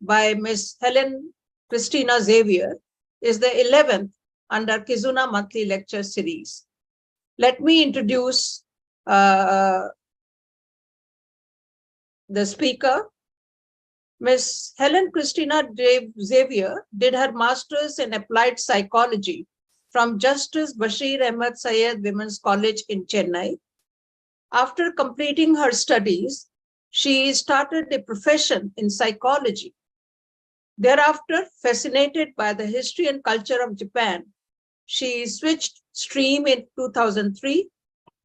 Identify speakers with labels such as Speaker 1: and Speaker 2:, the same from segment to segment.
Speaker 1: by Miss Helen Christina Xavier is the 11th under Kizuna monthly lecture series. Let me introduce the speaker. Miss Helen Christina Xavier did her master's in applied psychology from Justice Bashir Ahmed Syed Women's College in Chennai. After completing her studies, she started a profession in psychology. Thereafter, fascinated by the history and culture of Japan, she switched stream in 2003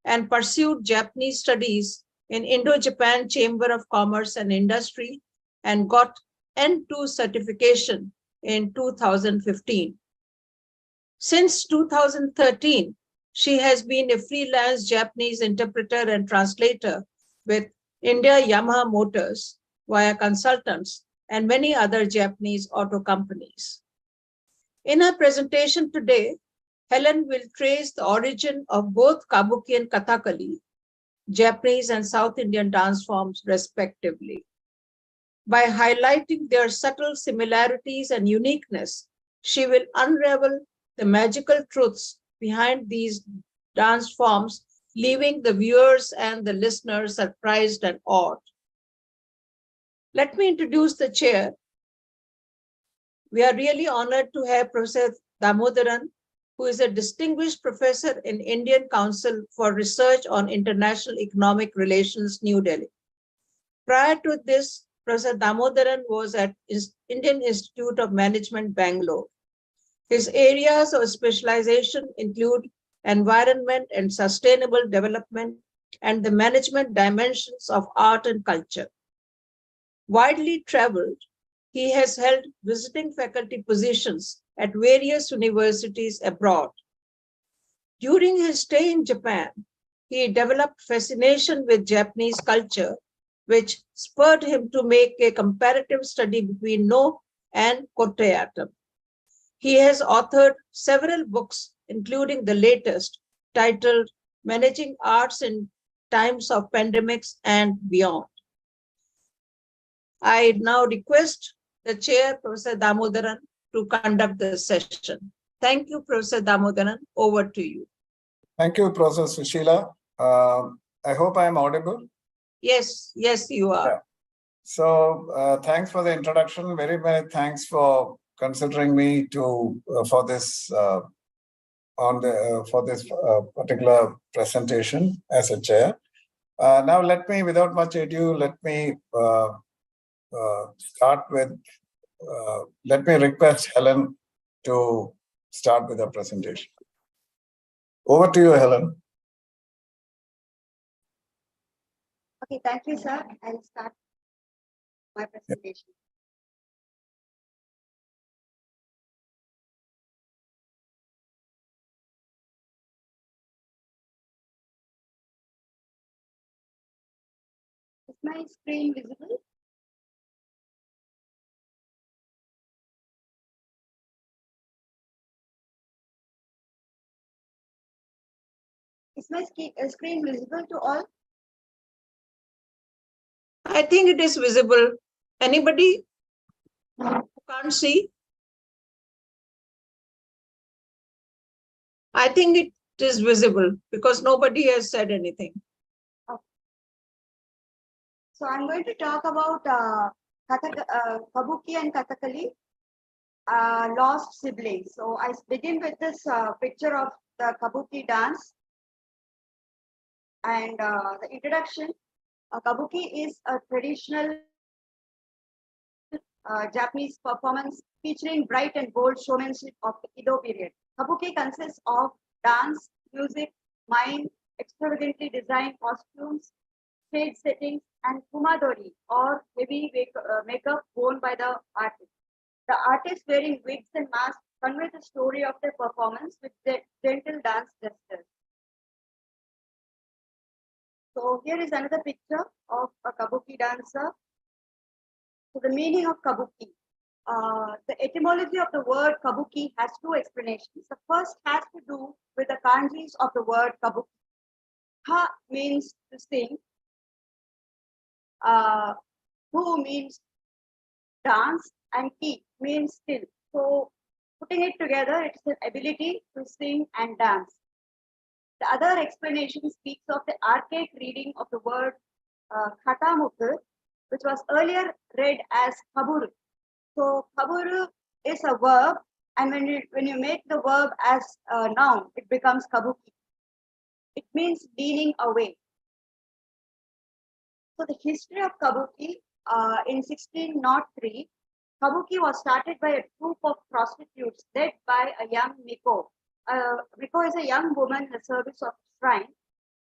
Speaker 1: and pursued Japanese studies in Indo-Japan Chamber of Commerce and Industry and got N2 certification in 2015. Since 2013, she has been a freelance Japanese interpreter and translator with India Yamaha Motors via consultants and many other Japanese auto companies. In her presentation today, Helen will trace the origin of both Kabuki and Kathakali, Japanese and South Indian dance forms respectively. By highlighting their subtle similarities and uniqueness, she will unravel the magical truths behind these dance forms, leaving the viewers and the listeners surprised and awed. Let me introduce the chair. We are really honored to have Professor Damodaran, who is a distinguished professor in Indian Council for Research on International Economic Relations, New Delhi. Prior to this, Professor Damodaran was at Indian Institute of Management, Bangalore. His areas of specialization include environment and sustainable development and the management dimensions of art and culture. Widely traveled, he has held visiting faculty positions at various universities abroad. During his stay in Japan, he developed fascination with Japanese culture, which spurred him to make a comparative study between No and Kottayattam. He has authored several books, including the latest, titled Managing Arts in Times of Pandemics and Beyond. I now request the chair, Professor Damodaran, to conduct the session. Thank you, Professor Damodaran. Over to you.
Speaker 2: Thank you, Professor Sushila. I hope I am audible.
Speaker 1: Yes, you are.
Speaker 2: Yeah. So thanks for the introduction. Very many thanks for considering me to for this particular presentation as a chair. Now let me, without much ado, let me start with. Let me request Helen to start with the presentation. Over to you, Helen.
Speaker 3: Okay, thank you, sir. I'll start my presentation. Is my screen visible? Is my screen visible to all?
Speaker 1: I think it is visible. Anybody who can't see? I think it is visible because nobody has said anything.
Speaker 3: Okay. So I'm going to talk about Kabuki and Kathakali, lost siblings. So I begin with this picture of the Kabuki dance. And the introduction, Kabuki is a traditional Japanese performance featuring bright and bold showmanship of the Edo period. Kabuki consists of dance, music, mime, extravagantly designed costumes, stage settings, and kumadori, or heavy makeup worn by the artist. The artists wearing wigs and masks convey the story of their performance with their gentle dance gestures. So here is another picture of a Kabuki dancer. So the meaning of Kabuki. The etymology of the word Kabuki has two explanations. The first has to do with the kanjis of the word Kabuki. Ha means to sing. Hu means dance and ki means still. So putting it together, it's the ability to sing and dance. The other explanation speaks of the archaic reading of the word khatamukh, which was earlier read as kaburu. So kaburu is a verb, and when you make the verb as a noun, it becomes kabuki. It means leaning away. So the history of kabuki in 1603, kabuki was started by a group of prostitutes led by a young Miko. Miko is a young woman in the service of shrine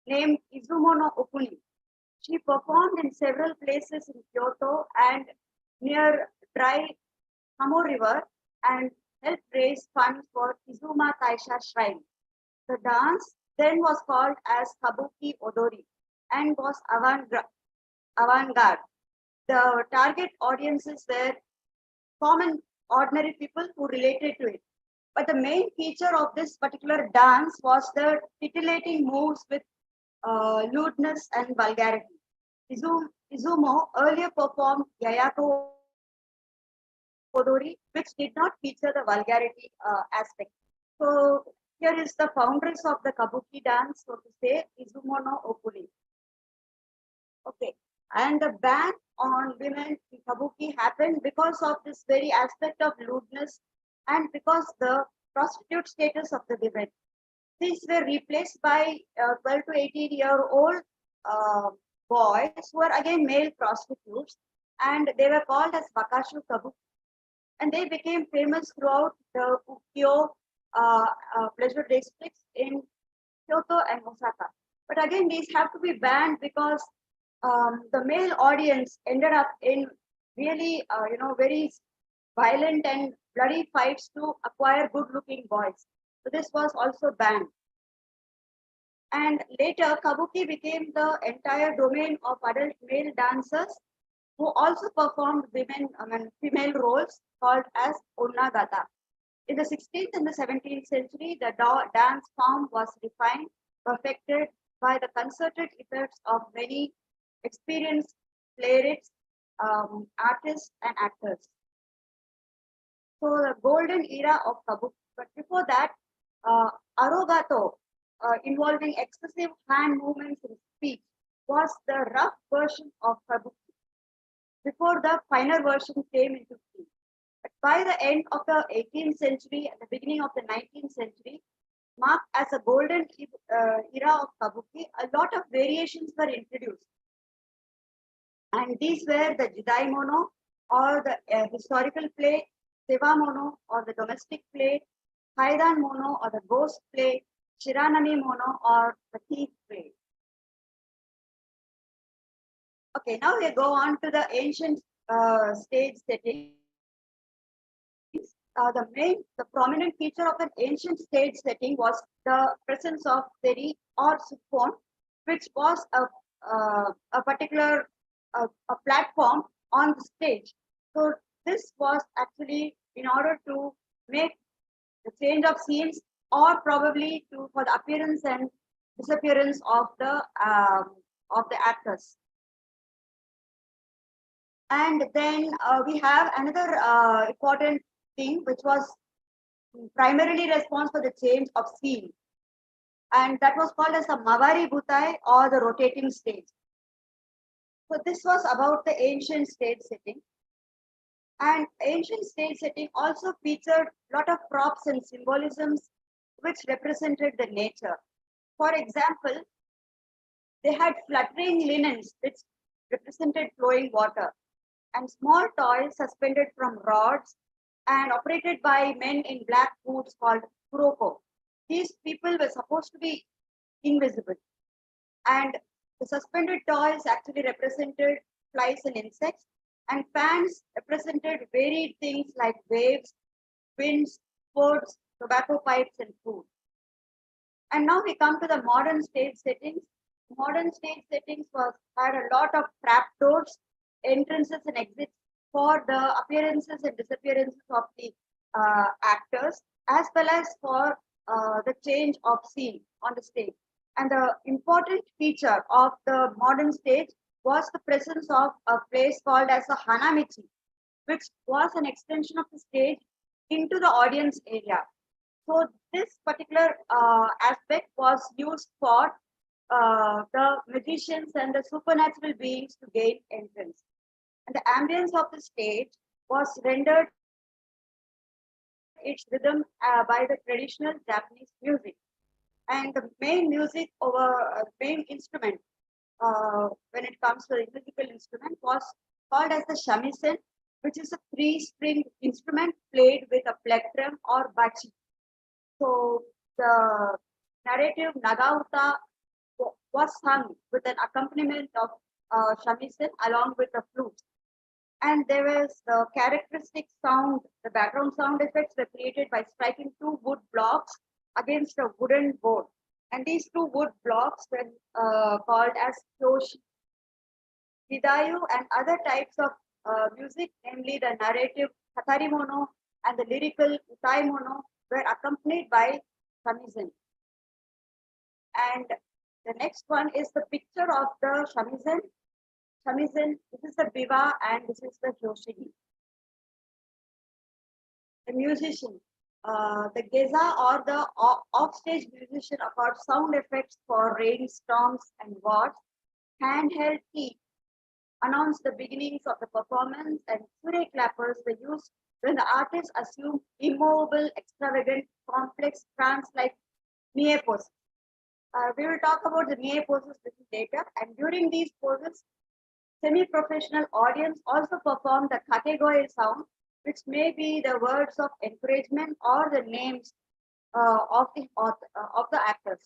Speaker 3: named Izumono Okuni. She performed in several places in Kyoto and near dry Hamo River and helped raise funds for Izuma Taisha Shrine. The dance then was called as Kabuki Odori and was avant-garde. The target audiences were common, ordinary people who related to it. But the main feature of this particular dance was the titillating moves with lewdness and vulgarity. Izumo earlier performed Yayako Odori, which did not feature the vulgarity aspect. So here is the foundress of the Kabuki dance, so to say, Izumono Okuni. Okay, and the ban on women in Kabuki happened because of this very aspect of lewdness and because the prostitute status of the women. These were replaced by 12 to 18-year-old boys who were again male prostitutes, and they were called as Wakashu Kabuki. And they became famous throughout the Ukiyo pleasure districts in Kyoto and Osaka. But again, these have to be banned because the male audience ended up in really, very violent and bloody fights to acquire good-looking boys. So this was also banned. And later, Kabuki became the entire domain of adult male dancers who also performed female roles called as onnagata. In the 16th and the 17th century, the dance form was refined, perfected by the concerted efforts of many experienced playwrights, artists, and actors. So the golden era of Kabuki. But before that, Arogato, involving excessive hand movements in speech, was the rough version of Kabuki before the finer version came into being. But by the end of the 18th century and the beginning of the 19th century, marked as a golden era of Kabuki, a lot of variations were introduced. And these were the Jidai mono, or the historical play, Seva mono, or the domestic play, Haidan mono, or the ghost play, Shiranami mono, or the thief play. Okay, now we go on to the ancient stage settings. The prominent feature of an ancient stage setting was the presence of seri or siphon, which was a particular a platform on the stage. So this was actually in order to make the change of scenes, or probably for the appearance and disappearance of the actors. And then we have another important thing, which was primarily responsible for the change of scene, and that was called as the Mavari Butai, or the rotating stage. So this was about the ancient stage setting. And ancient stage setting also featured a lot of props and symbolisms which represented the nature. For example, they had fluttering linens which represented flowing water, and small toys suspended from rods and operated by men in black boots called kuroko. These people were supposed to be invisible, and the suspended toys actually represented flies and insects, and fans represented varied things like waves, winds, sports, tobacco pipes, and food. And now we come to the modern stage settings. Modern stage settings had a lot of trapdoors, entrances and exits for the appearances and disappearances of the actors, as well as for the change of scene on the stage. And the important feature of the modern stage was the presence of a place called as a hanamichi, which was an extension of the stage into the audience area. So this particular aspect was used for the magicians and the supernatural beings to gain entrance. And the ambience of the stage was rendered its rhythm by the traditional Japanese music. And the main music main instrument when it comes to the musical instrument was called as the shamisen, which is a 3-string instrument played with a plectrum or bachi. So the narrative Nagauta was sung with an accompaniment of shamisen along with the flute. And there was the characteristic sound, the background sound effects were created by striking 2 wood blocks against a wooden board. And these 2 wood blocks were called as kyoshi. Hidayu and other types of music, namely the narrative katarimono and the lyrical utaimono, were accompanied by shamisen. And the next one is the picture of the shamisen. Shamisen, this is the biwa and this is the joshigi. The musician, the geza or the offstage musician accord sound effects for rainstorms and wars. Handheld key announce the beginnings of the performance, and sure clappers were used when the artist assumed immovable, extravagant, complex trance-like mie poses. We will talk about the mie poses little later, and during these poses, semi-professional audience also perform the kategoe sound, which may be the words of encouragement or the names of the actors.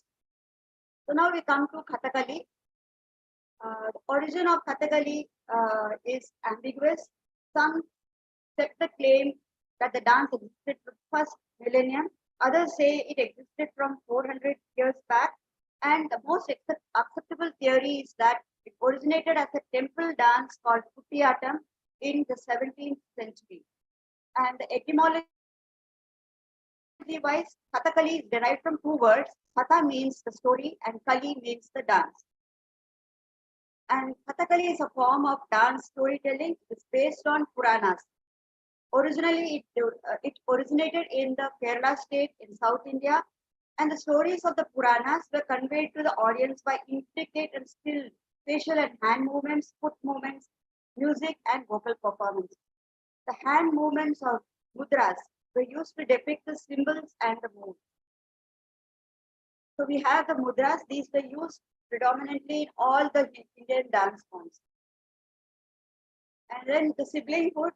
Speaker 3: So now we come to Kathakali. The origin of Kathakali is ambiguous. Some set the claim that the dance existed from the first millennium. Others say it existed from 400 years back. And the most acceptable theory is that it originated as a temple dance called Kuttiyatam in the 17th century. And the etymology wise, Kathakali is derived from 2 words. Katha means the story and Kali means the dance. And Kathakali is a form of dance storytelling. It's based on Puranas. Originally, it originated in the Kerala state in South India, and the stories of the Puranas were conveyed to the audience by intricate and still facial and hand movements, foot movements, music, and vocal performance. The hand movements of mudras were used to depict the symbols and the mood. So we have the mudras. These were used predominantly in all the Indian dance forms. And then the siblinghood,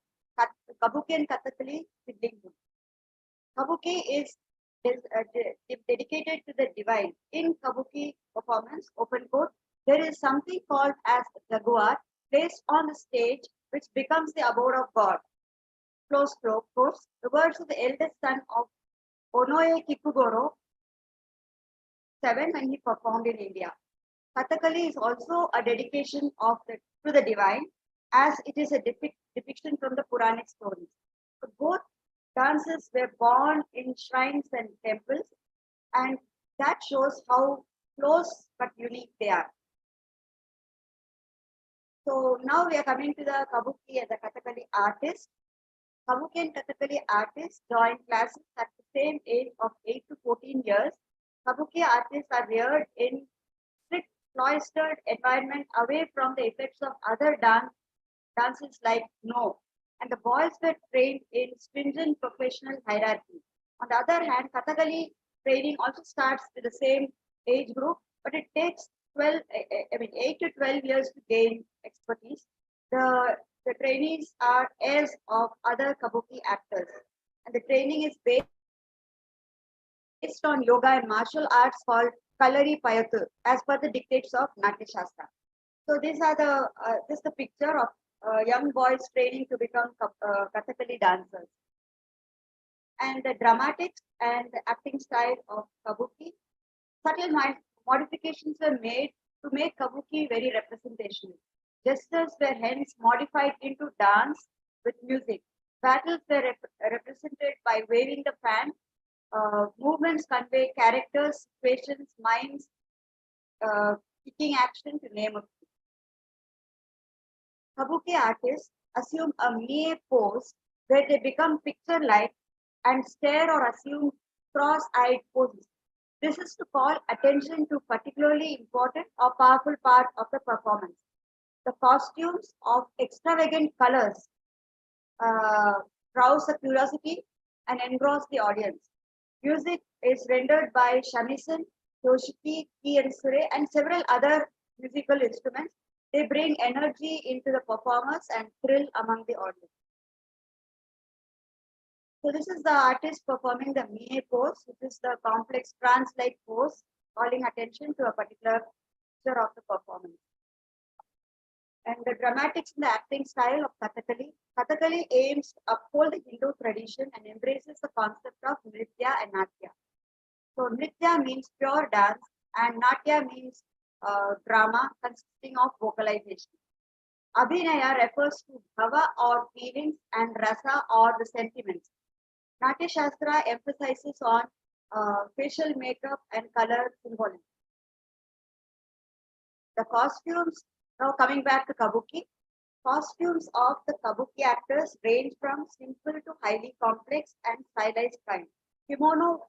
Speaker 3: Kabuki and Kathakali siblinghood. Kabuki is dedicated to the divine. In Kabuki performance, open quote, there is something called as Jaguar placed on the stage, which becomes the abode of God. Close quotes. The words of the eldest son of Onoe Kikugoro, 7, when he performed in India. Kathakali is also a dedication to the divine, as it is a depiction from the Puranic stories. So both dances were born in shrines and temples, and that shows how close but unique they are. So now we are coming to the Kabuki and the Kathakali artists. Kabuki and Kathakali artists join classes at the same age of 8 to 14 years. Kabuki artists are reared in strict cloistered environment away from the effects of other dances like No. And the boys were trained in stringent professional hierarchy. On the other hand, Kathakali training also starts with the same age group, but it takes 8 to 12 years to gain expertise. The trainees are heirs of other Kabuki actors, and the training is based on yoga and martial arts called Kalari Payathu, as per the dictates of Natya Shastra. So these are this is the picture of young boys training to become Kathakali dancers. And the dramatics and the acting style of Kabuki, subtle modifications were made to make Kabuki very representational. Gestures were hence modified into dance with music. Battles were represented by waving the fan. Movements convey characters, situations, minds, kicking action, to name a few. Kabuki artists assume a mie pose where they become picture-like and stare or assume cross-eyed poses. This is to call attention to particularly important or powerful part of the performance. The costumes of extravagant colors rouse the curiosity and engross the audience. Music is rendered by shamisen, toshiki, ki and sure, and several other musical instruments. They bring energy into the performance and thrill among the audience. So this is the artist performing the mie pose, which is the complex trance-like pose, calling attention to a particular feature of the performance. And the dramatics and the acting style of Kathakali. Kathakali aims to uphold the Hindu tradition and embraces the concept of Nritya and Natya. So Nritya means pure dance and Natya means drama consisting of vocalization. Abhinaya refers to bhava or feelings and rasa or the sentiments. Natya Shastra emphasizes on facial makeup and color symbolism. The costumes, now coming back to Kabuki, costumes of the Kabuki actors range from simple to highly complex and stylized kind. Kimono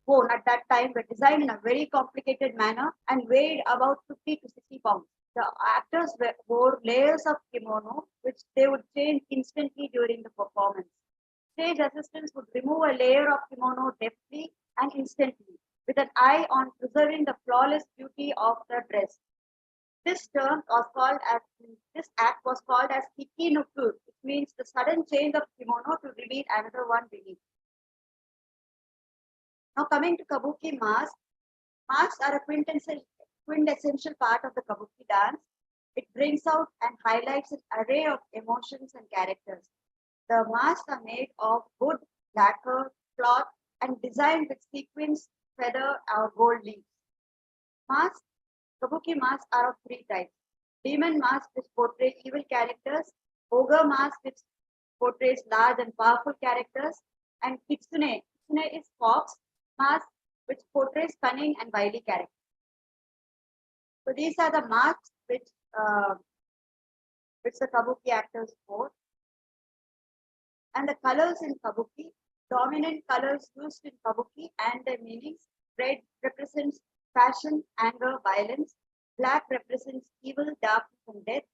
Speaker 3: worn at that time were designed in a very complicated manner and weighed about 50 to 60 pounds. The actors wore layers of kimono, which they would change instantly during the performance. Stage assistants would remove a layer of kimono deftly and instantly, with an eye on preserving the flawless beauty of the dress. This act was called as hiki no ku, which means the sudden change of kimono to reveal another one beneath. Now coming to Kabuki masks. Masks are a quintessential part of the Kabuki dance. It brings out and highlights an array of emotions and characters. The masks are made of wood, lacquer, cloth, and designed with sequins, feather, or gold leaves. Kabuki masks are of three types. Demon masks, which portray evil characters, ogre mask, which portrays large and powerful characters, and kitsune. Kitsune is fox mask, which portrays cunning and wily characters. So these are the masks which the Kabuki actors wore. And the colors in Kabuki, dominant colors used in Kabuki and their meanings. Red represents passion, anger, violence. Black represents evil, darkness, and death.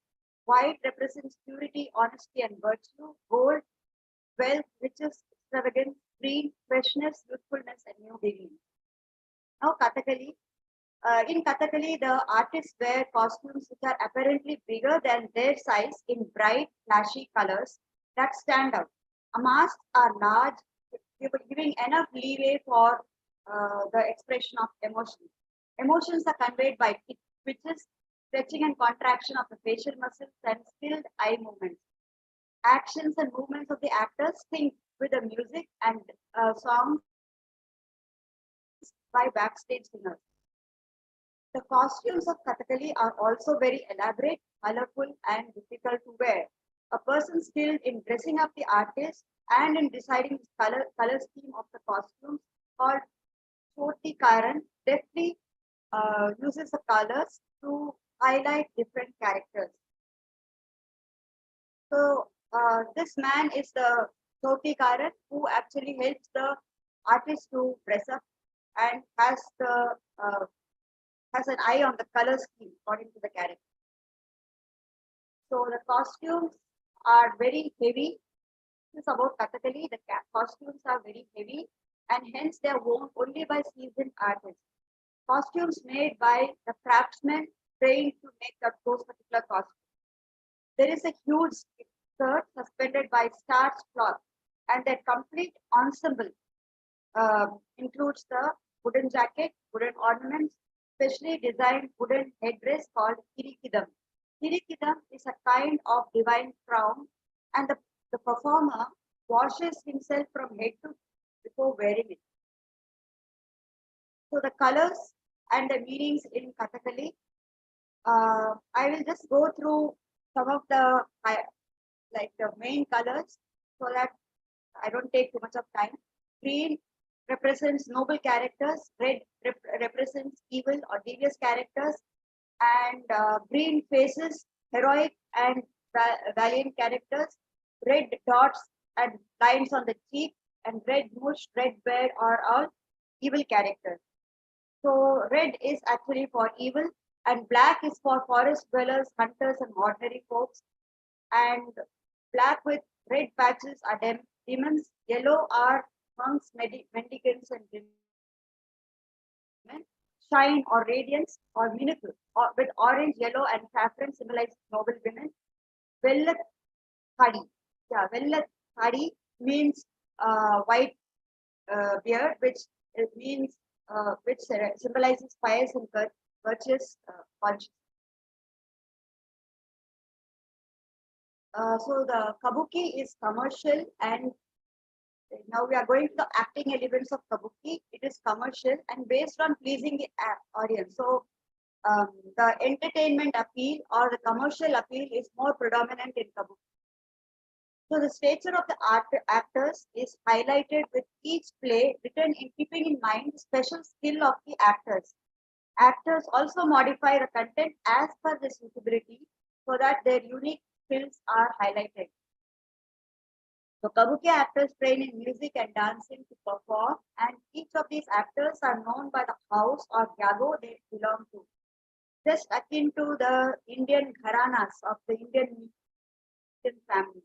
Speaker 3: White represents purity, honesty, and virtue. Gold, wealth, riches, extravagance. Green, freshness, youthfulness, and new beginnings. Now Kathakali. In Kathakali, the artists wear costumes which are apparently bigger than their size in bright, flashy colors that stand out. Masks are large, giving enough leeway for the expression of emotions. Emotions are conveyed by twitches, stretching and contraction of the facial muscles, and skilled eye movements. Actions and movements of the actors sync with the music and songs by backstage singers. The costumes of Kathakali are also very elaborate, colorful, and difficult to wear. A person skilled in dressing up the artist and in deciding the color scheme of the costumes, called Choti Karan, deftly uses the colors to highlight different characters. So this man is the Choti Karan who actually helps the artist to dress up and has an eye on the color scheme according to the character. So the costumes are very heavy. This is about Kathakali. The costumes are very heavy and hence they are worn only by seasoned artists. Costumes made by the craftsmen trained to make those particular costumes. There is a huge skirt suspended by starched cloth, and that complete ensemble includes the wooden jacket, wooden ornaments, specially designed wooden headdress called kirikidam. Kirikidam is a kind of divine crown, and the performer washes himself from head to before wearing it. So the colors and the meanings in Kathakali. I will just go through some of the main colors so that I don't take too much of time. Green represents noble characters. Red represents evil or devious characters. And green faces heroic and valiant characters. Red dots and lines on the cheek and red mush, red beard are all evil characters. So red is actually for evil and black is for forest dwellers, hunters and ordinary folks. And black with red patches are demons. Yellow are monks, mendicants and women. Shine or radiance or miracle or with orange, yellow and saffron symbolize noble women. Vellat Thadi. Yeah, Vellat Thadi means white beard, which means which symbolizes pious and virtuous conscience. So the Kabuki is commercial, and now we are going to the acting elements of Kabuki. It is commercial and based on pleasing the audience. So the entertainment appeal or the commercial appeal is more predominant in Kabuki. So the stature of the actors is highlighted with each play written in keeping in mind the special skill of the actors. Actors also modify the content as per their suitability so that their unique skills are highlighted. So Kabuki actors train in music and dancing to perform, and each of these actors are known by the house or gyago they belong to. Just akin to the Indian gharanas of the Indian families.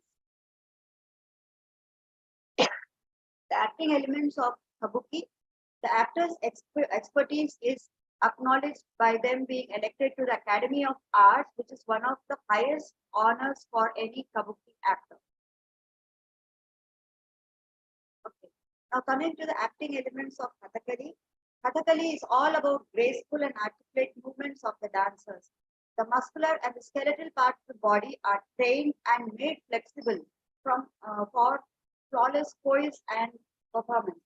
Speaker 3: The acting elements of Kabuki, the actors' expertise is acknowledged by them being elected to the Academy of Arts, which is one of the highest honors for any Kabuki actor. Okay. Now coming to the acting elements of Kathakali. Kathakali is all about graceful and articulate movements of the dancers. The muscular and the skeletal parts of the body are trained and made flexible for flawless poise and performance.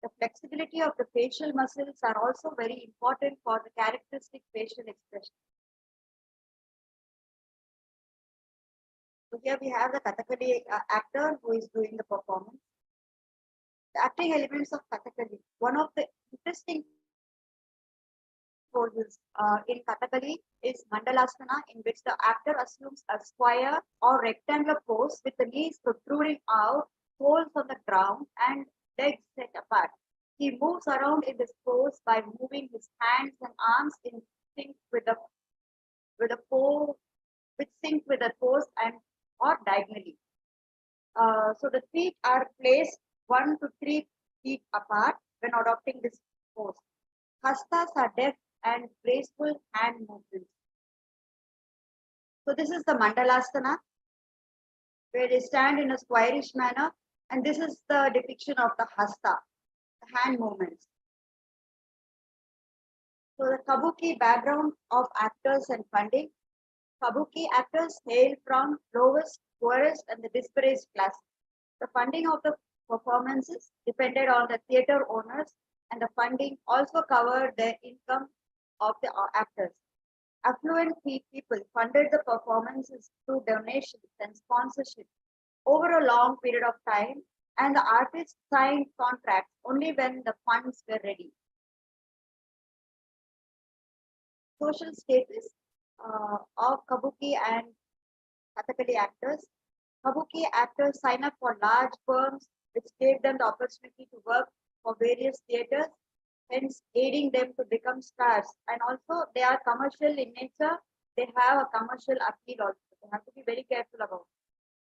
Speaker 3: The flexibility of the facial muscles are also very important for the characteristic facial expression. So here we have the Kathakali actor who is doing the performance. The acting elements of Kathakali. One of the interesting poses in Kathakali is Mandalasana, in which the actor assumes a square or rectangular pose with the knees protruding out, toes on the ground, and legs set apart. He moves around in this pose by moving his hands and arms in sync with the pose, and or diagonally. So the feet are placed 1 to 3 feet apart when adopting this pose. Hastas are deft and graceful hand movements. So this is the Mandalasana, where they stand in a squarish manner, and this is the depiction of the Hasta, the hand movements. So the Kabuki background of actors and funding. Kabuki actors hail from lowest, poorest, and the disparate classes. The funding of the performances depended on the theatre owners, and the funding also covered the income of the actors. Affluent people funded the performances through donations and sponsorship over a long period of time, and the artists signed contracts only when the funds were ready. Social status of Kabuki and Kathakali actors. Kabuki actors sign up for large firms, which gave them the opportunity to work for various theatres, hence aiding them to become stars. And also, they are commercial in nature. They have a commercial appeal also. They have to be very careful about it.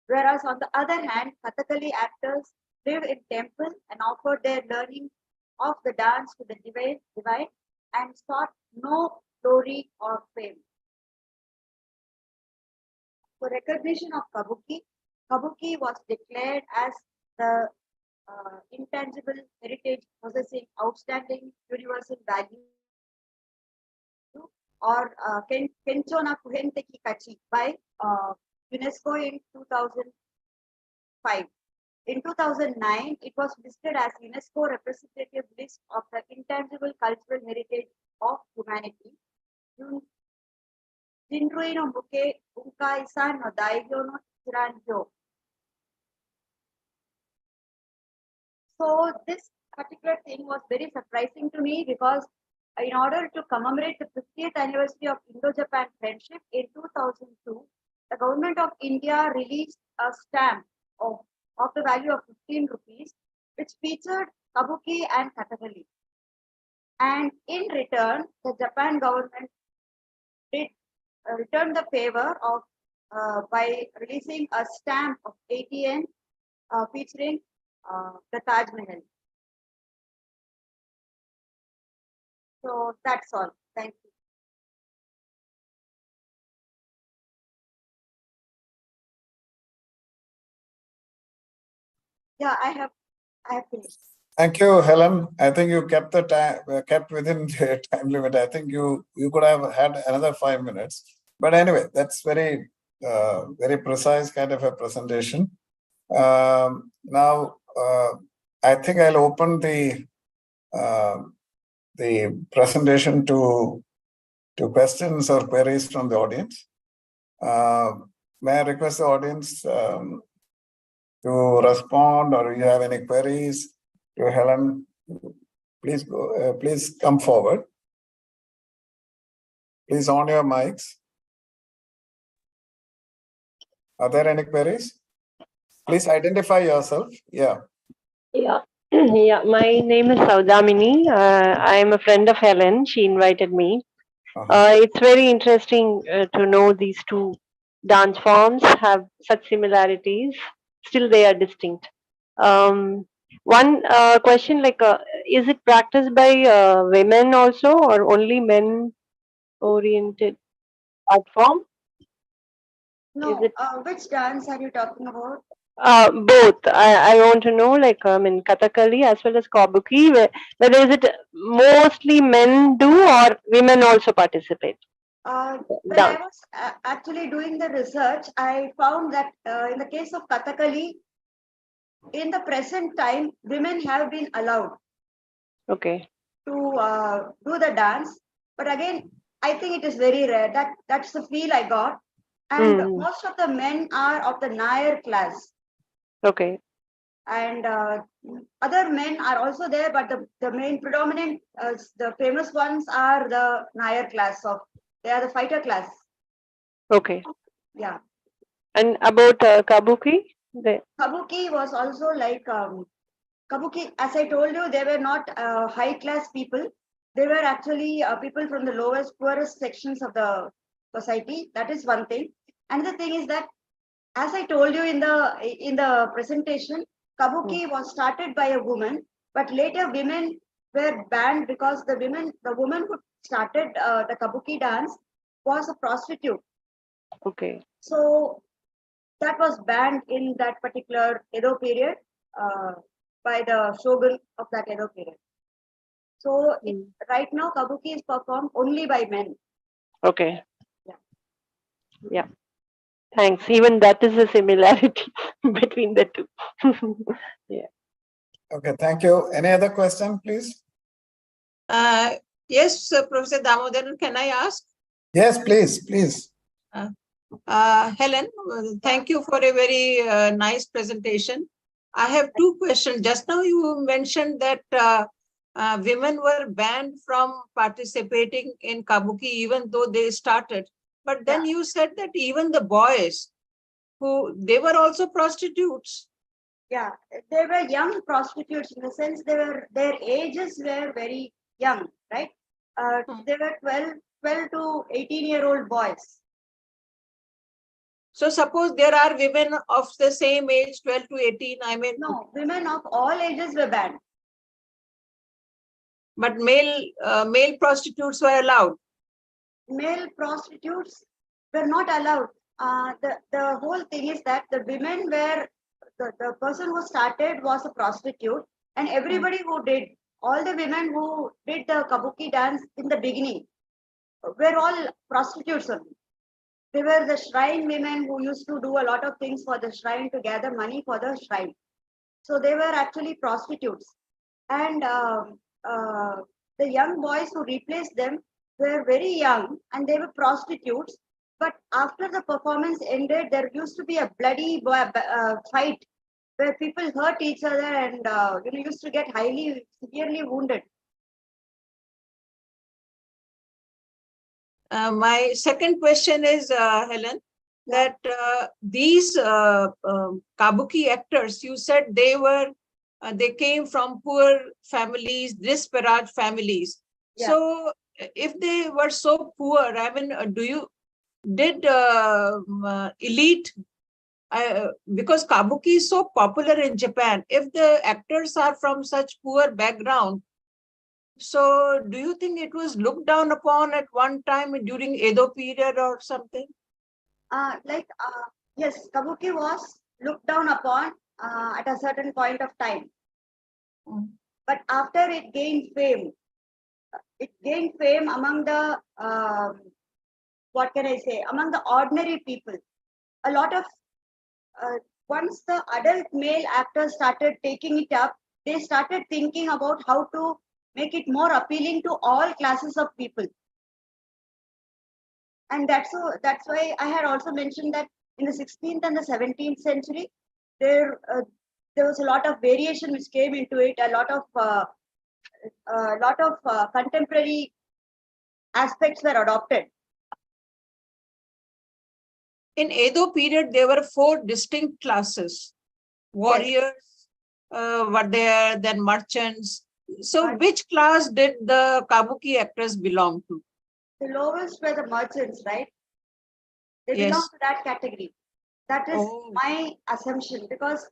Speaker 3: Whereas on the other hand, Kathakali actors live in temple and offered their learning of the dance to the divine and sought no glory or fame. For recognition of Kabuki, Kabuki was declared as the intangible heritage possessing outstanding universal value, or Kenchona Kuhenteki Kachi by UNESCO in 2005. In 2009, it was listed as UNESCO representative list of the intangible cultural heritage of humanity. Jinruino Muke Unka Isan no Daihyo no Chiranjo. So this particular thing was very surprising to me because in order to commemorate the 50th anniversary of Indo-Japan friendship in 2002, the government of India released a stamp of the value of 15 rupees, which featured Kabuki and Kathakali. And in return, the Japan government did return the favor of by releasing a stamp of 80 yen featuring the Taj Mahal. So that's all. Thank you. Yeah, I have finished.
Speaker 2: Thank you, Helen. I think you kept the time, kept within the time limit. I think you could have had another 5 minutes. But anyway, that's very precise kind of a presentation. Now, I think I'll open the presentation to questions or queries from the audience. May I request the audience to respond, or you have any queries to Helen? Please go. Please come forward. Please on your mics. Are there any queries? Please identify yourself. Yeah.
Speaker 4: Yeah. Yeah, my name is Saudamini. I am a friend of Helen. She invited me. It's very interesting to know these two dance forms have such similarities. Still, they are distinct. One question, like, is it practiced by women also, or only men-oriented art form?
Speaker 3: No,
Speaker 4: Is it
Speaker 3: which dance are you talking about?
Speaker 4: both? I want to know, like, in Kathakali as well as Kabuki, whether is it mostly men do or women also participate?
Speaker 3: When I was actually doing the research, I found that in the case of Kathakali, in the present time, women have been allowed
Speaker 4: Okay.
Speaker 3: to do the dance. But again, I think it is very rare. That's the feel I got. And most of the men are of the Nair class.
Speaker 4: Okay.
Speaker 3: And other men are also there, but the main predominant, the famous ones are the Nair class they are the fighter class.
Speaker 4: Okay.
Speaker 3: Yeah.
Speaker 4: And about Kabuki?
Speaker 3: Kabuki was also like Kabuki, as I told you, they were not high class people. They were actually people from the lowest, poorest sections of the society. That is one thing. Another thing is that, as I told you in the presentation, Kabuki was started by a woman, but later women were banned because the woman who started the Kabuki dance was a prostitute.
Speaker 4: Okay.
Speaker 3: So that was banned in that particular Edo period by the shogun of that Edo period. So right now Kabuki is performed only by men.
Speaker 4: Okay.
Speaker 3: Yeah.
Speaker 4: Yeah. Thanks. Even that is a similarity between the two. Yeah.
Speaker 2: Okay, thank you. Any other question, please?
Speaker 1: Yes, Professor Damodaran, can I ask?
Speaker 2: Yes, please.
Speaker 1: Helen, thank you for a very nice presentation. I have two questions. Just now you mentioned that women were banned from participating in Kabuki even though they started. But then you said that even the boys, they were also prostitutes.
Speaker 3: Yeah, they were young prostitutes in the sense their ages were very young, right? They were 12 to 18-year-old boys.
Speaker 1: So suppose there are women of the same age, 12 to 18, I mean.
Speaker 3: No, women of all ages were banned.
Speaker 1: But male prostitutes were allowed.
Speaker 3: Male prostitutes were not allowed. The whole thing is that the women were, the person who started was a prostitute, and everybody who did, all the women who did the Kabuki dance in the beginning were all prostitutes only. They were the shrine women who used to do a lot of things for the shrine to gather money for the shrine. So they were actually prostitutes. And the young boys who replaced them were very young and they were prostitutes. But after the performance ended, there used to be a bloody fight where people hurt each other and used to get severely wounded.
Speaker 1: My second question is, Helen, that these Kabuki actors, you said they came from poor families, disparate families.
Speaker 3: Yeah.
Speaker 1: So if they were so poor, I mean, did elite, because Kabuki is so popular in Japan, if the actors are from such poor background, so do you think it was looked down upon at one time during Edo period or something?
Speaker 3: Yes, Kabuki was looked down upon at a certain point of time. But after it gained fame among the, what can I say, among the ordinary people. A lot of, once the adult male actors started taking it up, they started thinking about how to make it more appealing to all classes of people. And that's why I had also mentioned that in the 16th and the 17th century, there was a lot of variation which came into it, a lot of contemporary aspects were adopted.
Speaker 1: In Edo period, there were 4 distinct classes. Warriors were there, then merchants. So which class did the Kabuki actors belong to?
Speaker 3: The lowest were the merchants, right? They belong to that category. That is my assumption, because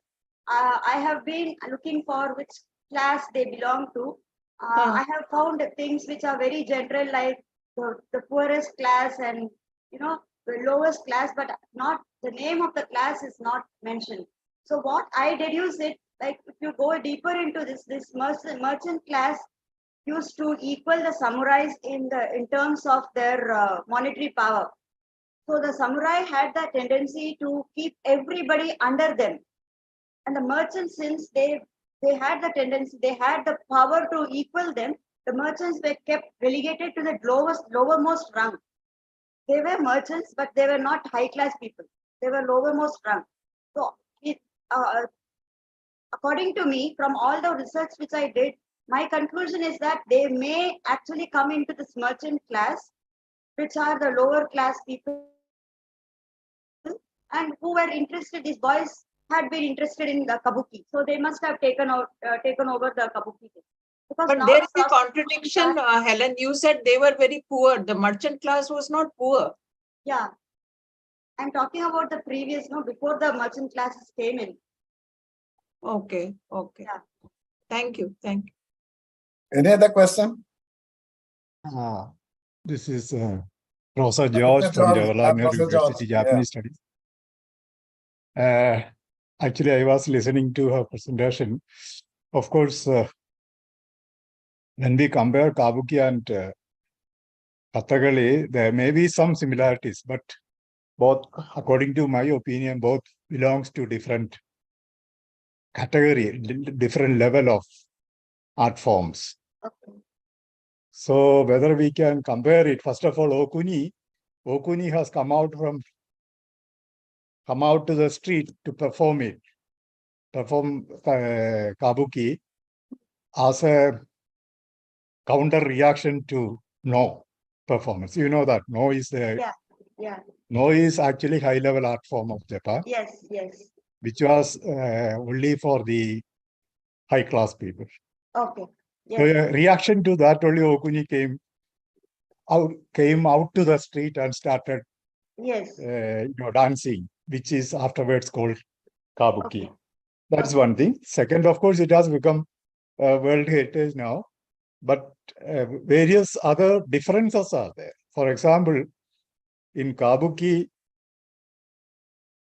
Speaker 3: I have been looking for which class they belong to. I have found things which are very general, like the poorest class and the lowest class, but not the name of the class is not mentioned. So what I deduce it, like if you go deeper into this merchant class used to equal the samurais in terms of their monetary power. So the samurai had the tendency to keep everybody under them. And the merchants, since they had the tendency, they had the power to equal them, the merchants were kept relegated to the lowermost rung. They were merchants, but they were not high-class people. They were lowermost rung. So according to me, from all the research which I did, my conclusion is that they may actually come into this merchant class, which are the lower class people, and who were interested. These boys had been interested in the Kabuki, so they must have taken over the Kabuki.
Speaker 1: Because but there is a contradiction, Helen. You said they were very poor. The merchant class was not poor.
Speaker 3: Yeah, I'm talking about the previous, before the merchant classes came in.
Speaker 1: Okay. Yeah. Thank you.
Speaker 2: Any other question?
Speaker 5: This is Professor George from Jawaharlal University, Japanese Studies. Actually, I was listening to her presentation. Of course, when we compare Kabuki and Kathakali, there may be some similarities, but both, according to my opinion, both belongs to different category, different level of art forms.
Speaker 3: Okay.
Speaker 5: So whether we can compare it, first of all, Okuni has come out to the street to perform Kabuki as a counter reaction to No performance. You know that No is No is actually high level art form of Japan.
Speaker 3: Yes.
Speaker 5: Which was only for the high class people.
Speaker 3: Okay. Yes.
Speaker 5: So a reaction to that, only Okuni came out to the street and started dancing, which is afterwards called Kabuki.
Speaker 3: Okay.
Speaker 5: That's one thing. Second, of course, it has become world heritage now, but various other differences are there. For example, in Kabuki,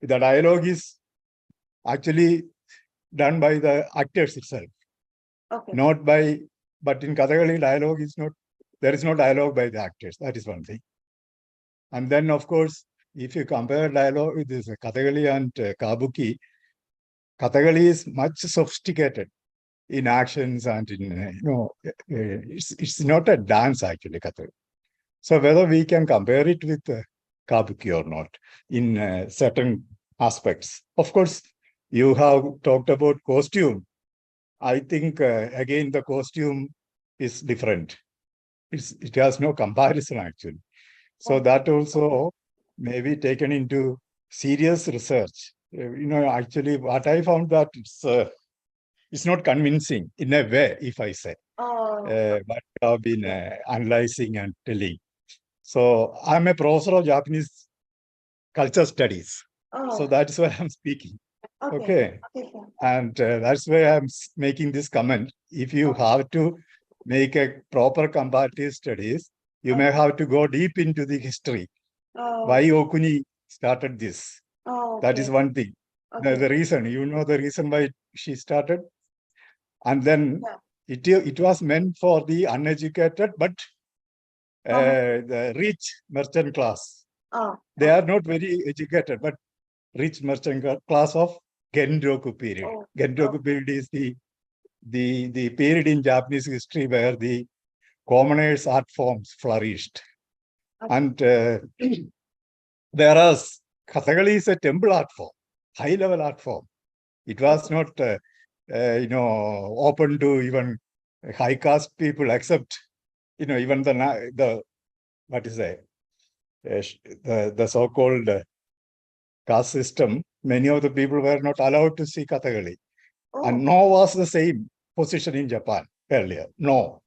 Speaker 5: the dialogue is actually done by the actors itself.
Speaker 3: Okay.
Speaker 5: But in Kathakali, dialogue is not, there is no dialogue by the actors. That is one thing. And then, of course, if you compare dialogue with this Kathakali and Kabuki, Kathakali is much sophisticated in actions and in, it's not a dance actually, Kathakali. So whether we can compare it with Kabuki or not in certain aspects. Of course, you have talked about costume. I think, again, the costume is different. It has no comparison, actually. So that also may be taken into serious research. Actually, what I found that it's not convincing in a way, if I say, but I've been analyzing and telling. So I'm a professor of Japanese culture studies. So that's why I'm speaking. Okay. And that's why I'm making this comment. If you have to make a proper comparative studies, you may have to go deep into the history. Why Okuni started this? That is one thing. The reason, the reason why she started. And then it was meant for the uneducated, but the rich merchant class. They are not very educated, but rich merchant class of Genroku period. Genroku period is the period in Japanese history where the commoners' art forms flourished. And whereas Kathakali is a temple art form, high-level art form. It was not, open to even high caste people, except, even the what is that? The so-called caste system. Many of the people were not allowed to see Kathakali. And no was the same position in Japan earlier. No.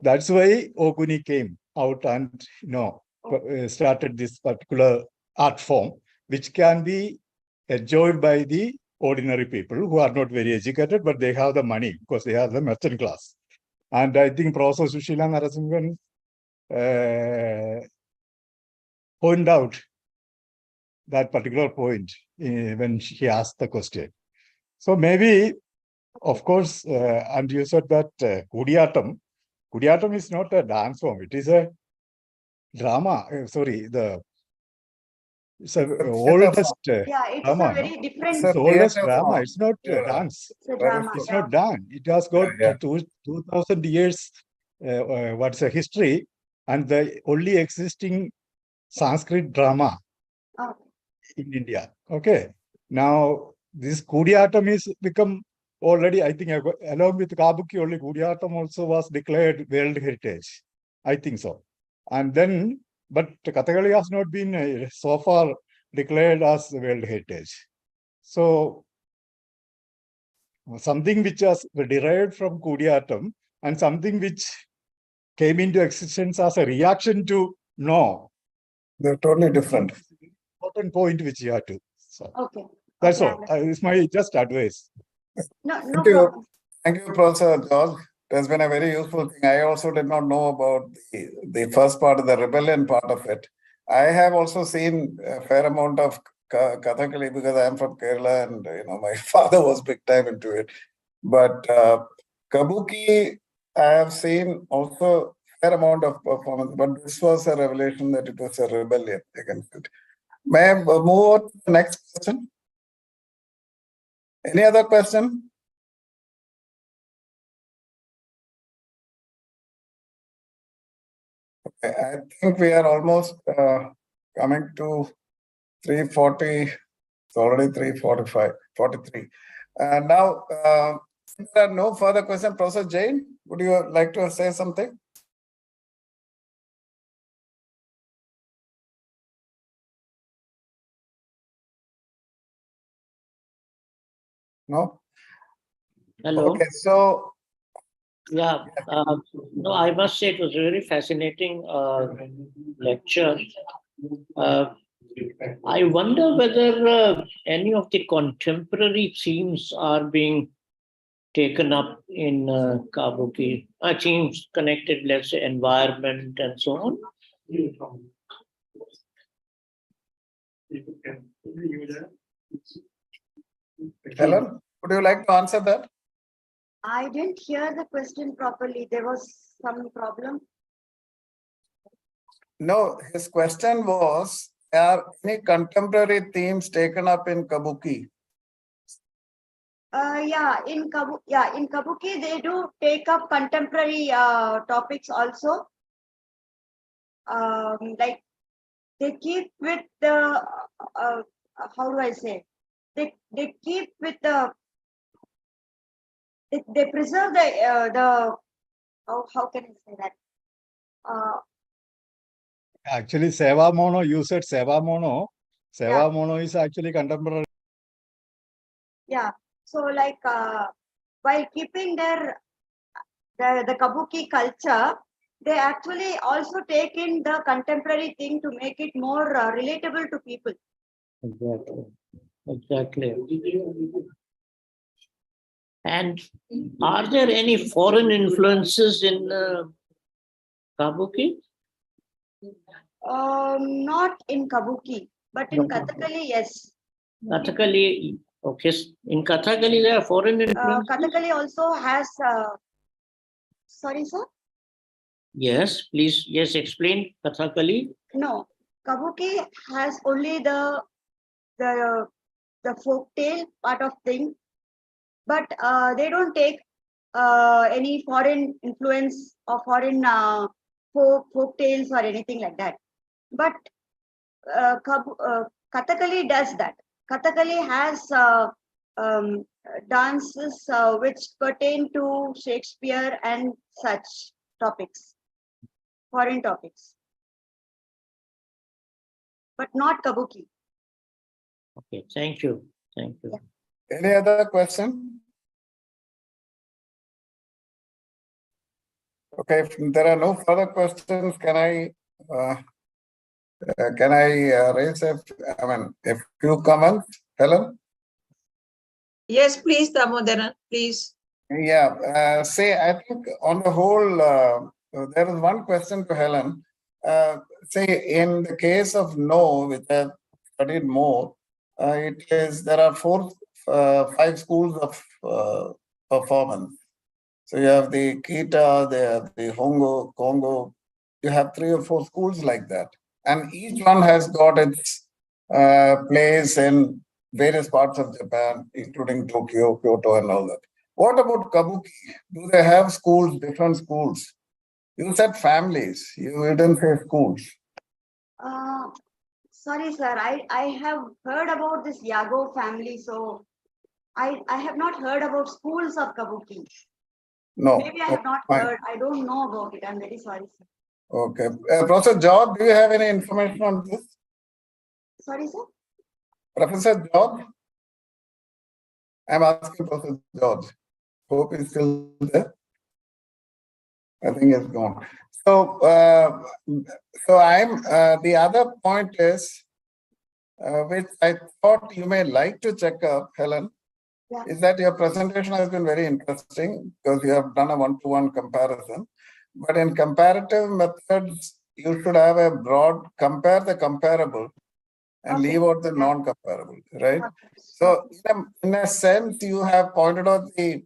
Speaker 5: That's why Okuni came out and started this particular art form, which can be enjoyed by the ordinary people who are not very educated, but they have the money because they are the merchant class. And I think Professor Sushila Narsimhan pointed out that particular point when she asked the question. So maybe, of course, and you said that Kudiyatam is not a dance form. It is a drama. It's the oldest drama.
Speaker 3: A very different.
Speaker 5: It's the oldest
Speaker 2: theatre
Speaker 5: drama.
Speaker 2: form.
Speaker 5: It's not dance.
Speaker 3: It's a drama.
Speaker 5: It's not done. It has got 2,000 years. What's a history, and the only existing Sanskrit drama in India. Okay. Now this Kudiyatam is become already, I think, along with Kabuki, only Kudiyatam also was declared World Heritage. I think so. And then, but Kathakali has not been so far declared as World Heritage. So something which was derived from Kudiyatam and something which came into existence as a reaction to no.
Speaker 2: They're totally different.
Speaker 5: Important point which you have to. So
Speaker 3: That's
Speaker 5: all. It's my just advice.
Speaker 3: No
Speaker 2: Thank you.
Speaker 3: problem.
Speaker 2: Thank you, Professor George. It has been a very useful thing. I also did not know about the first part of the rebellion part of it. I have also seen a fair amount of Kathakali because I am from Kerala and my father was big time into it. But Kabuki, I have seen also a fair amount of performance, but this was a revelation that it was a rebellion against it. May I move on to the next question? Any other question? Okay, I think we are almost coming to 3:40. It's already 3:45, 43. Now, if there are no further questions, Professor Jain, would you like to say something? No?
Speaker 6: Hello.
Speaker 2: Okay, so.
Speaker 6: Yeah, no, I must say it was a very fascinating lecture. I wonder whether any of the contemporary themes are being taken up in Kabuki. Themes connected, let's say, environment and so on.
Speaker 2: Helen, would you like to answer that?
Speaker 3: I didn't hear the question properly. There was some problem.
Speaker 2: No, his question was, are any contemporary themes taken up in Kabuki?
Speaker 3: In Kabuki, they do take up contemporary topics also. Like they keep with the how do I say? They keep with the they preserve the how can I say that?
Speaker 5: Actually, Seva Mono, you said Seva Mono. Seva
Speaker 3: Yeah.
Speaker 5: Mono is actually contemporary.
Speaker 3: Yeah. So like while keeping the Kabuki culture, they actually also take in the contemporary thing to make it more relatable to people.
Speaker 6: Exactly. Exactly. And are there any foreign influences in Kabuki?
Speaker 3: Not in Kabuki, but in Kathakali, yes.
Speaker 6: Kathakali, okay. In Kathakali, there are foreign influences.
Speaker 3: Kathakali also has. Sorry, sir.
Speaker 6: Yes, please. Yes, explain Kathakali.
Speaker 3: No, Kabuki has only the folk tale part of thing, but they don't take any foreign influence or foreign folk tales or anything like that. But Kathakali does that. Kathakali has dances which pertain to Shakespeare and such topics, foreign topics, but not Kabuki.
Speaker 6: Okay, thank you. Thank you.
Speaker 3: Yeah.
Speaker 2: Any other question? Okay, if there are no further questions, can I raise a few comments, Helen?
Speaker 1: Yes, please, Damodaran, please.
Speaker 2: Yeah, I think on the whole, there is one question to Helen. Say, in the case of No, which I studied more, there are 5 schools of performance. So you have the Kita, they have the Hongo, Congo. You have 3 or 4 schools like that, and each one has got its place in various parts of Japan, including Tokyo, Kyoto, and all that. What about Kabuki? Do they have schools, different schools? You said families. You didn't say schools.
Speaker 3: Sorry, sir. I have heard about this Yago family, so I have not heard about schools of Kabuki.
Speaker 2: No.
Speaker 3: Maybe I have not heard. I don't know about it. I'm very sorry, sir.
Speaker 2: Okay. Professor George, do you have any information on this?
Speaker 3: Sorry, sir.
Speaker 2: Professor George? I'm asking Professor George. Hope he's still there. I think he's gone. So, the other point is, which I thought you may like to check up, Helen, is that your presentation has been very interesting because you have done a one-to-one comparison. But in comparative methods, you should have a broad compare the comparable and leave out the non-comparable, right? So in a sense, you have pointed out the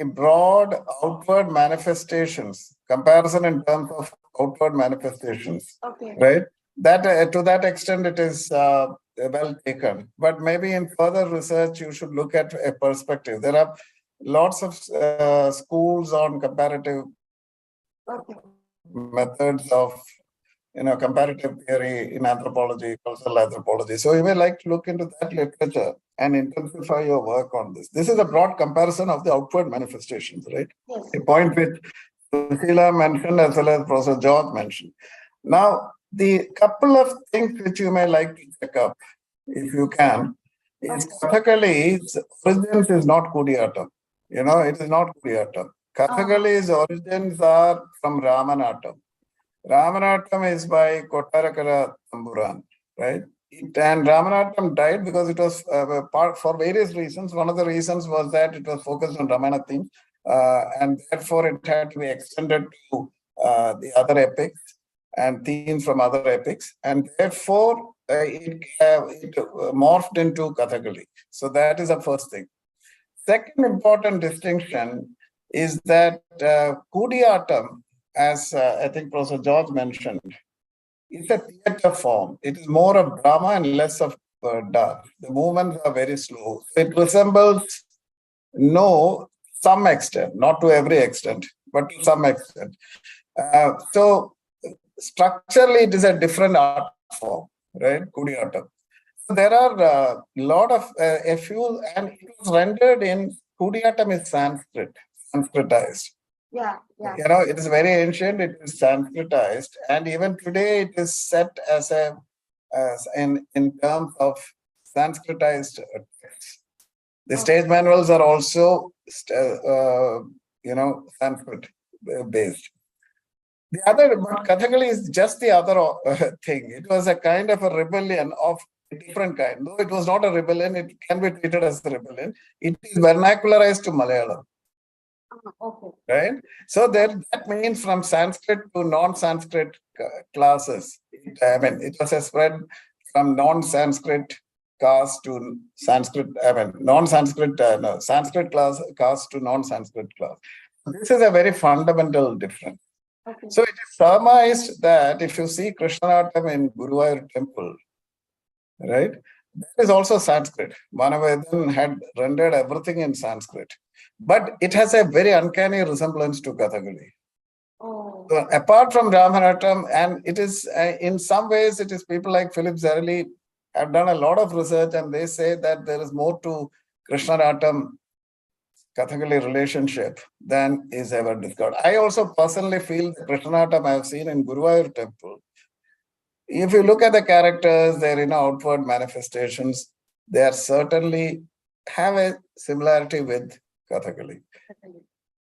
Speaker 2: broad outward manifestations, comparison in terms of outward manifestations, right? That to that extent, it is well taken. But maybe in further research, you should look at a perspective. There are lots of schools on comparative methods of comparative theory in anthropology, cultural anthropology. So you may like to look into that literature and intensify your work on this. This is a broad comparison of the outward manifestations, right?
Speaker 3: Yes.
Speaker 2: A point which Sushila mentioned as well as Professor George mentioned. Now, the couple of things which you may like to check up, if you can, is Kathakali's origins is not Kudiyattam. It is not Kudiyattam. Kathakali's origins are from Ramanattam. Ramanattam is by Kottarakara Tamburan, right? And Ramanattam died because it was for various reasons. One of the reasons was that it was focused on Ramayana themes, and therefore it had to be extended to the other epics and themes from other epics, and therefore it morphed into Kathakali. So that is the first thing. Second important distinction is that Kudiyattam, as I think Professor George mentioned, is a theatre form. It is more of drama and less of dance. The movements are very slow. It resembles some extent, not to every extent, but to some extent. So structurally, it is a different art form, right? Kudiyattam. So there are a lot of a few, and it was rendered in Kudiyattam is Sanskritized.
Speaker 3: Yeah, yeah.
Speaker 2: You know, it is very ancient, it is Sanskritized, and even today it is set as in terms of Sanskritized text. The stage manuals are also, Sanskrit based. The other, but Kathakali is just the other thing. It was a kind of a rebellion of a different kind. Though it was not a rebellion, it can be treated as a rebellion. It is vernacularized to Malayalam.
Speaker 3: Okay.
Speaker 2: Right? So that means from Sanskrit to non-Sanskrit classes. It was a spread from non-Sanskrit caste to Sanskrit, non-Sanskrit, Sanskrit caste to non-Sanskrit class. This is a very fundamental difference.
Speaker 3: Okay.
Speaker 2: So it is surmised that if you see Krishnanatam in Guruvayur temple, right, that is also Sanskrit. Manavedan had rendered everything in Sanskrit, but it has a very uncanny resemblance to Kathakali.
Speaker 3: Oh.
Speaker 2: So apart from Ramanattam, and it is in some ways, it is people like Philip Zarelli have done a lot of research, and they say that there is more to Krishnanatam Kathakali relationship than is ever discovered. I also personally feel the Krishnanatam I have seen in Guruvayur temple. If you look at the characters, their outward manifestations, they are certainly have a similarity with Kathakali,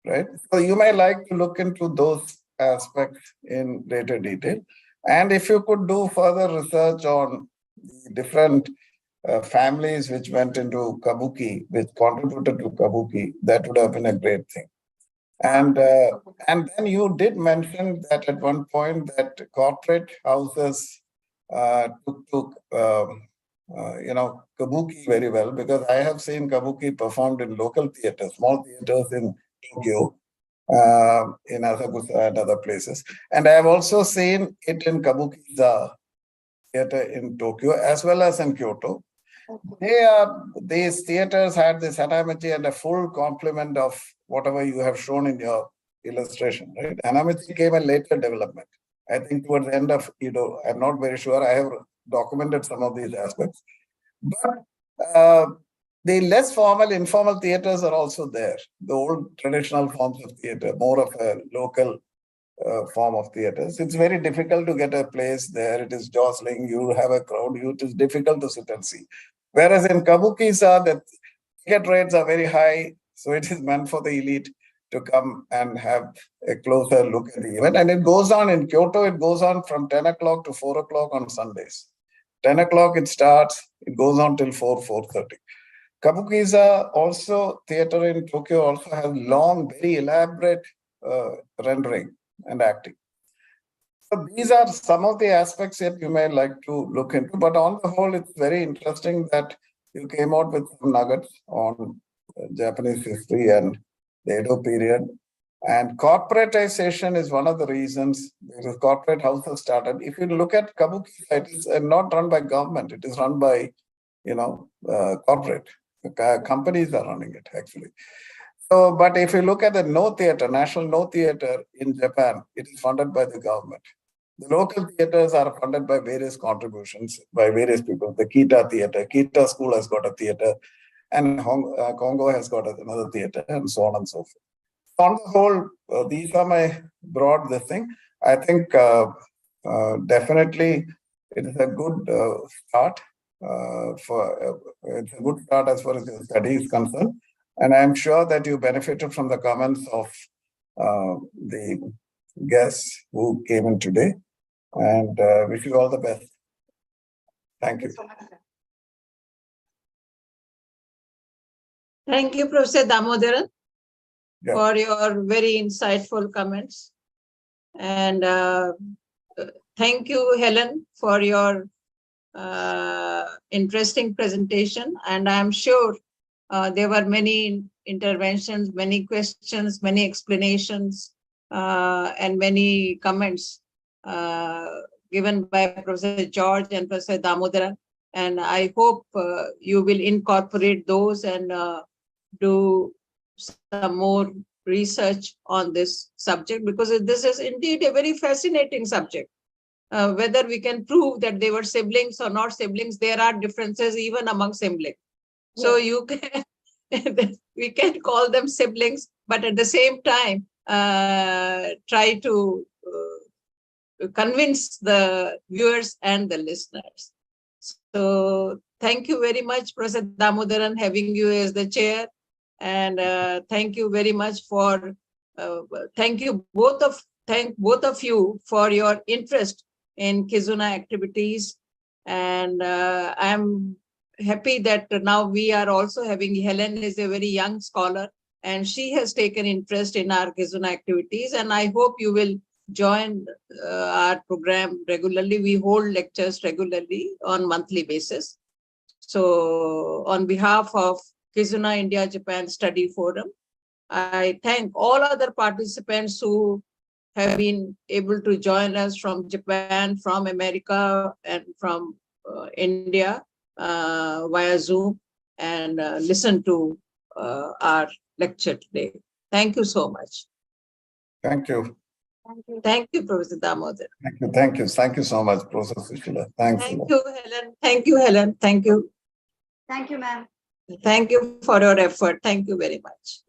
Speaker 2: right? So you may like to look into those aspects in greater detail. And if you could do further research on the different families which went into Kabuki, which contributed to Kabuki, that would have been a great thing. And then you did mention that at one point that corporate houses took Kabuki very well, because I have seen Kabuki performed in local theaters, small theaters in Tokyo, in Asakusa and other places. And I have also seen it in Kabuki-The theater in Tokyo as well as in Kyoto. These theaters had this anamati and a full complement of whatever you have shown in your illustration, right? Anamati came a later development. I think towards the end of Edo. I'm not very sure. I have documented some of these aspects. But the less formal, informal theaters are also there. The old traditional forms of theater, more of a local form of theaters. It's very difficult to get a place there. It is jostling. You have a crowd. It is difficult to sit and see. Whereas in Kabuki-sa, the ticket rates are very high. So it is meant for the elite to come and have a closer look at the event. And it goes on in Kyoto, it goes on from 10 o'clock to 4 o'clock on Sundays. 10 o'clock it starts, it goes on till 4:30. Kabuki-sa also, theater in Tokyo also has long, very elaborate rendering and acting. So these are some of the aspects that you may like to look into. But on the whole, it's very interesting that you came out with some nuggets on Japanese history and the Edo period. And corporatization is one of the reasons because corporate houses started. If you look at Kabuki, it is not run by government. It is run by, corporate. Companies are running it, actually. So, but if you look at the No Theatre, National No Theatre in Japan, it is funded by the government. The local theatres are funded by various contributions by various people. The Kita Theatre, Kita School has got a theatre, and Congo has got another theatre, and so on and so forth. On the whole, these are my broad thing. I think definitely it is a good start it's a good start as far as your study is concerned. And I'm sure that you benefited from the comments of the guests who came in today. And wish you all the best. Thank you.
Speaker 1: Thank you, Professor Damodaran, for your very insightful comments. And thank you, Helen, for your interesting presentation. And I'm sure there were many interventions, many questions, many explanations, and many comments given by Professor George and Professor Damodaran. And I hope you will incorporate those and do some more research on this subject, because this is indeed a very fascinating subject. Whether we can prove that they were siblings or not siblings, there are differences even among siblings. So you can, we can call them siblings, but at the same time, try to convince the viewers and the listeners. So thank you very much, Professor Damodaran, having you as the chair. And thank you very much for, thank both of you for your interest in Kizuna activities. And I'm happy that now we are also having, Helen is a very young scholar and she has taken interest in our Kizuna activities. And I hope you will join our program regularly. We hold lectures regularly on monthly basis. So on behalf of Kizuna India Japan Study Forum, I thank all other participants who have been able to join us from Japan, from America, and from India via Zoom and listen to our lecture today. Thank you so much.
Speaker 2: Thank you.
Speaker 3: Thank you.
Speaker 1: Thank you, Professor Damodar.
Speaker 2: Thank you. Thank you. Thank you so much, Professor Sushila. Thanks.
Speaker 1: Thank you, Helen. Thank you, Helen. Thank you.
Speaker 3: Thank you, ma'am.
Speaker 1: Thank you for your effort. Thank you very much.